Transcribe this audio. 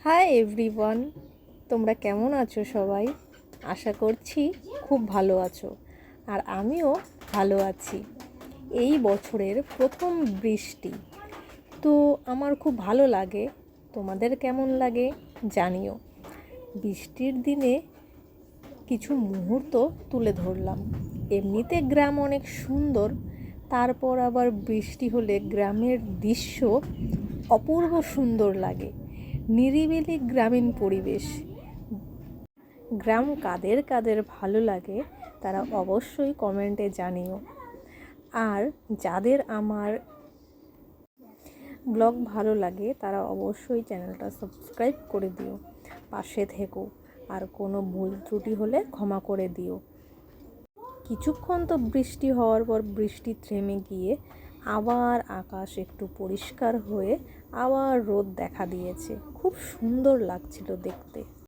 Hi everyone, তোমরা কেমন আছো সবাই? আশা করছি খুব ভালো আছো, আর আমিও ভালো আছি। এই বছরের প্রথম বৃষ্টি, তো আমার খুব ভালো লাগে। তোমাদের কেমন লাগে জানিও। বৃষ্টির দিনে কিছু মুহূর্ত তুলে ধরলাম। এমনিতে গ্রাম অনেক সুন্দর, তারপর আবার বৃষ্টি হলে গ্রামের দৃশ্য অপূর্ব সুন্দর লাগে। নিরিবিলি গ্রামীণ পরিবেশ। গ্রাম কাদের কাদের ভালো লাগে তারা অবশ্যই কমেন্টে জানিও। আর যাদের আমার ব্লগ ভালো লাগে তারা অবশ্যই চ্যানেলটা সাবস্ক্রাইব করে দিও, পাশে থেকো। আর কোনো ভুল ত্রুটি হলে ক্ষমা করে দিও। কিছুক্ষণ তো বৃষ্টি হওয়ার পর বৃষ্টি থেমে গিয়ে আবার আকাশ একটু পরিষ্কার হয়ে আবার রোদ দেখা দিয়েছে। খুব সুন্দর লাগছিল দেখতে।